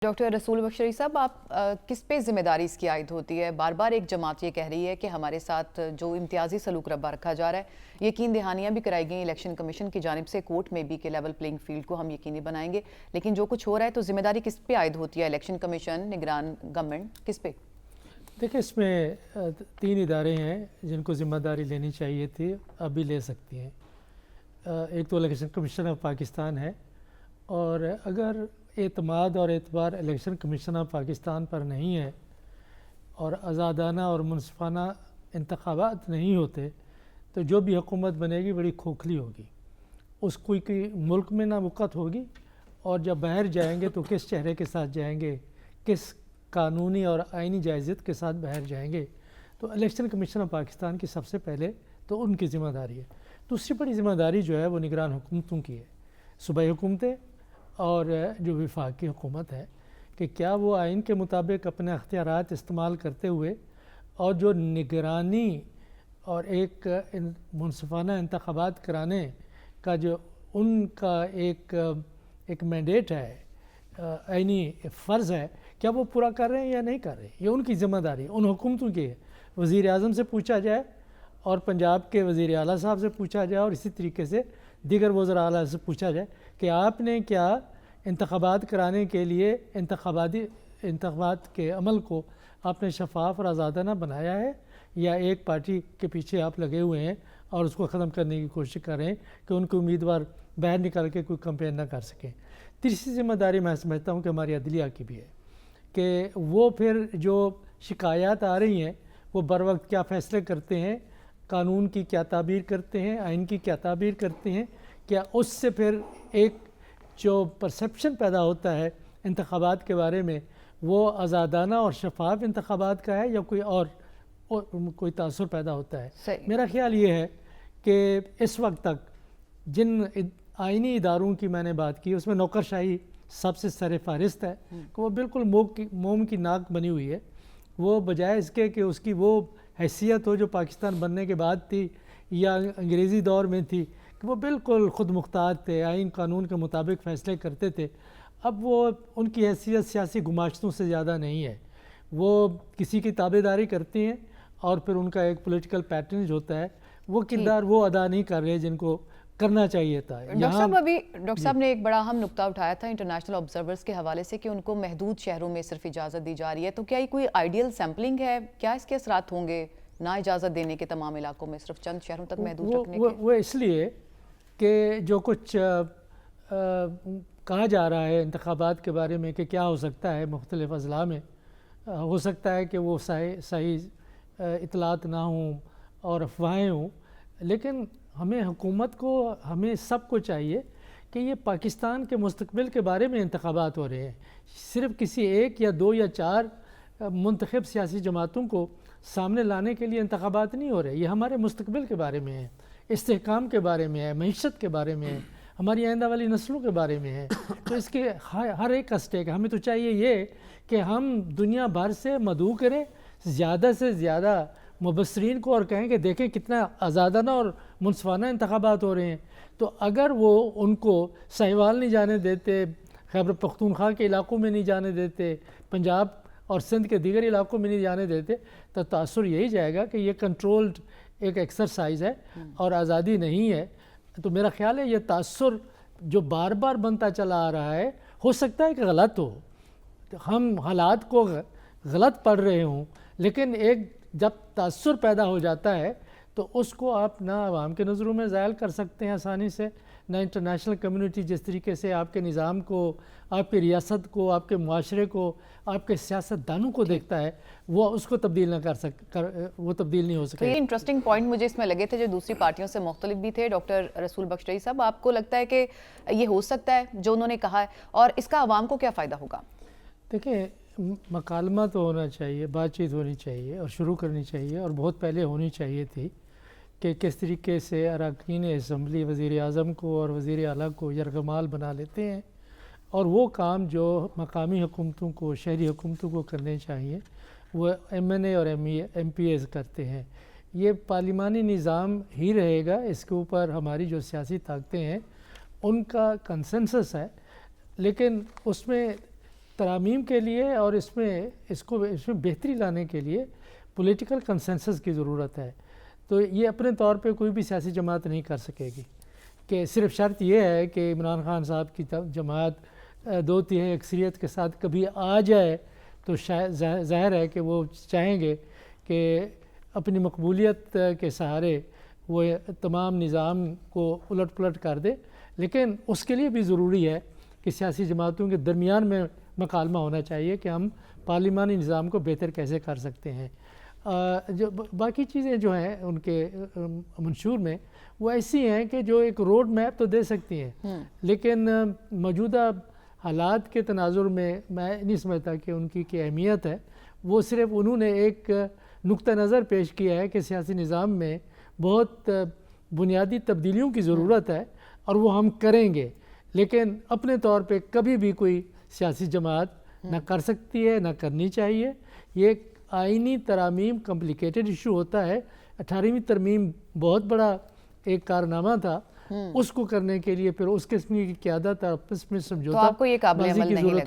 Doctor رسول بخش شریف صاحب، آپ کس پہ ذمہ داری اس کی عائد ہوتی ہے؟ بار بار ایک جماعت یہ کہہ رہی ہے کہ ہمارے ساتھ جو امتیازی سلوک رکھا جا رہا ہے، یقین دہانیاں بھی کرائی گئی الیکشن کمیشن کی جانب سے کورٹ میں بھی کہ لیول پلینگ فیلڈ کو ہم یقینی بنائیں گے، لیکن جو کچھ ہو رہا ہے تو ذمہ داری کس پہ عائد ہوتی ہے؟ الیکشن کمیشن، نگران گورنمنٹ، کس پہ؟ دیکھیں، اس میں 3 ادارے ہیں جن کو ذمہ داری لینی چاہیے تھی، اب بھی لے سکتی ہیں۔ ایک تو الیکشن کمیشن آف پاکستان ہے، اور اگر اعتماد اور اعتبار الیکشن کمیشن آف پاکستان پر نہیں ہے اور آزادانہ اور منصفانہ انتخابات نہیں ہوتے تو جو بھی حکومت بنے گی بڑی کھوکھلی ہوگی، اس کوئی ملک میں نہ وقت ہوگی، اور جب باہر جائیں گے تو کس چہرے کے ساتھ جائیں گے، کس قانونی اور آئینی جائزت کے ساتھ باہر جائیں گے۔ تو الیکشن کمیشن آف پاکستان کی سب سے پہلے تو ان کی ذمہ داری ہے۔ دوسری بڑی ذمہ داری جو ہے وہ نگران حکومتوں کی ہے، صوبائی حکومتیں اور جو وفاقی حکومت ہے، کہ کیا وہ آئین کے مطابق اپنے اختیارات استعمال کرتے ہوئے اور جو نگرانی اور ایک منصفانہ انتخابات کرانے کا جو ان کا ایک مینڈیٹ ہے، آئینی فرض ہے، کیا وہ پورا کر رہے ہیں یا نہیں کر رہے ہیں؟ یہ ان کی ذمہ داری ان حکومتوں کی ہے۔ وزیر اعظم سے پوچھا جائے، اور پنجاب کے وزیر اعلیٰ صاحب سے پوچھا جائے، اور اسی طریقے سے دیگر وزراء اعلیٰ سے پوچھا جائے کہ آپ نے کیا انتخابات کرانے کے لیے انتخابات کے عمل کو آپ نے شفاف اور آزادانہ بنایا ہے، یا ایک پارٹی کے پیچھے آپ لگے ہوئے ہیں اور اس کو ختم کرنے کی کوشش کر رہے ہیں کہ ان کے امیدوار باہر نکل کے کوئی کمپین نہ کر سکیں۔ تیسری ذمہ داری میں سمجھتا ہوں کہ ہماری عدلیہ کی بھی ہے، کہ وہ پھر جو شکایات آ رہی ہیں وہ بر وقت کیا فیصلے کرتے ہیں، قانون کی کیا تعبیر کرتے ہیں، آئین کی کیا تعبیر کرتے ہیں، کیا اس سے پھر ایک جو پرسیپشن پیدا ہوتا ہے انتخابات کے بارے میں وہ آزادانہ اور شفاف انتخابات کا ہے، یا کوئی تاثر پیدا ہوتا ہے۔ میرا خیال یہ ہے کہ اس وقت تک جن آئینی اداروں کی میں نے بات کی، اس میں نوکرشاہی سب سے سر فہرست ہے، کہ وہ بالکل موم کی ناک بنی ہوئی ہے۔ وہ بجائے اس کے کہ اس کی وہ حیثیت ہو جو پاکستان بننے کے بعد تھی یا انگریزی دور میں تھی، کہ وہ بالکل خود مختار تھے، آئین قانون کے مطابق فیصلے کرتے تھے، اب وہ ان کی حیثیت سیاسی گماشتوں سے زیادہ نہیں ہے۔ وہ کسی کی تابع داری کرتی ہیں، اور پھر ان کا ایک پولیٹیکل پیٹرنج ہوتا ہے، وہ کردار وہ ادا نہیں کر رہے جن کو کرنا چاہیے تھا۔ ڈاکٹر صاحب نے ایک بڑا اہم نقطہ اٹھایا تھا انٹرنیشنل آبزرورز کے حوالے سے، کہ ان کو محدود شہروں میں صرف اجازت دی جا رہی ہے، تو کیا یہ کوئی آئیڈیل سیمپلنگ ہے؟ کیا اس کے اثرات ہوں گے نہ اجازت دینے کے تمام علاقوں میں صرف چند شہروں تک محدود رکھنے کے؟ وہ اس لیے کہ جو کچھ کہا جا رہا ہے انتخابات کے بارے میں کہ کیا ہو سکتا ہے مختلف اضلاع میں، ہو سکتا ہے کہ وہ صحیح اطلاعات نہ ہوں اور افواہیں ہوں، لیکن ہمیں سب کو چاہیے کہ یہ پاکستان کے مستقبل کے بارے میں انتخابات ہو رہے ہیں، صرف کسی ایک یا 2 یا 4 منتخب سیاسی جماعتوں کو سامنے لانے کے لیے انتخابات نہیں ہو رہے، یہ ہمارے مستقبل کے بارے میں ہے، استحکام کے بارے میں ہے، معیشت کے بارے میں ہے، ہماری آئندہ والی نسلوں کے بارے میں ہے۔ تو اس کے ہر ایک کا اسٹیک ہے۔ ہمیں تو چاہیے یہ کہ ہم دنیا بھر سے مدعو کریں زیادہ سے زیادہ مبصرین کو، اور کہیں کہ دیکھیں کتنا آزادانہ اور منصفانہ انتخابات ہو رہے ہیں۔ تو اگر وہ ان کو سہیوال نہیں جانے دیتے، خیبر پختونخوا کے علاقوں میں نہیں جانے دیتے، پنجاب اور سندھ کے دیگر علاقوں میں نہیں جانے دیتے، تو تاثر یہی جائے گا کہ یہ کنٹرولڈ ایک ایکسرسائز ہے اور آزادی نہیں ہے۔ تو میرا خیال ہے یہ تاثر جو بار بار بنتا چلا آ رہا ہے، ہو سکتا ہے کہ غلط ہو، ہم حالات کو غلط پڑھ رہے ہوں، لیکن جب تاثر پیدا ہو جاتا ہے تو اس کو آپ نہ عوام کے نظروں میں زائل کر سکتے ہیں آسانی سے، نہ انٹرنیشنل کمیونٹی جس طریقے سے آپ کے نظام کو، آپ کی ریاست کو، آپ کے معاشرے کو، آپ کے سیاست دانوں کو دیکھتا ہے، وہ اس کو تبدیل نہ وہ تبدیل نہیں ہو سکے۔ یہ انٹرسٹنگ پوائنٹ مجھے اس میں لگے تھے جو دوسری پارٹیوں سے مختلف بھی تھے۔ ڈاکٹر رسول بخش شریف صاحب، آپ کو لگتا ہے کہ یہ ہو سکتا ہے جو انہوں نے کہا ہے، اور اس کا عوام کو کیا فائدہ ہوگا؟ دیکھیں، مکالمہ تو ہونا چاہیے، بات چیت ہونی چاہیے اور شروع کرنی چاہیے، اور بہت پہلے ہونی چاہیے تھی، کہ کس طریقے سے اراکین اسمبلی وزیر اعظم کو اور وزیر اعلیٰ کو یرغمال بنا لیتے ہیں، اور وہ کام جو مقامی حکومتوں کو، شہری حکومتوں کو کرنے چاہیے وہ ایم این اے اور ایم پی ایز کرتے ہیں۔ یہ پارلیمانی نظام ہی رہے گا، اس کے اوپر ہماری جو سیاسی طاقتیں ہیں ان کا کنسنسس ہے، لیکن اس میں ترامیم کے لیے اور اس میں بہتری لانے کے لیے پولیٹیکل کنسنسس کی ضرورت ہے. تو یہ اپنے طور پہ کوئی بھی سیاسی جماعت نہیں کر سکے گی کہ صرف شرط یہ ہے کہ عمران خان صاحب کی جماعت 2/3 اکثریت کے ساتھ کبھی آ جائے تو ظاہر ہے کہ وہ چاہیں گے کہ اپنی مقبولیت کے سہارے وہ تمام نظام کو الٹ پلٹ کر دے. لیکن اس کے لیے بھی ضروری ہے کہ سیاسی جماعتوں کے درمیان میں مکالمہ ہونا چاہیے کہ ہم پارلیمانی نظام کو بہتر کیسے کر سکتے ہیں. جو باقی چیزیں جو ہیں ان کے منشور میں وہ ایسی ہیں کہ جو ایک روڈ میپ تو دے سکتی ہیں، لیکن موجودہ حالات کے تناظر میں نہیں سمجھتا کہ ان کی اہمیت ہے. وہ صرف انہوں نے ایک نقطہ نظر پیش کیا ہے کہ سیاسی نظام میں بہت بنیادی تبدیلیوں کی ضرورت ہے اور وہ ہم کریں گے، لیکن اپنے طور پہ کبھی بھی کوئی سیاسی جماعت نہ کر سکتی ہے، نہ کرنی چاہیے. یہ ایک آئینی ترامیم کمپلیکیٹڈ ایشو ہوتا ہے. 18ویں ترمیم بہت بڑا ایک کارنامہ تھا. اس کو کرنے کے لیے پھر اس قسم کی قیادت اور آپس میں تو آپ کو یہ قابل سمجھوتا عمل نہیں لگا؟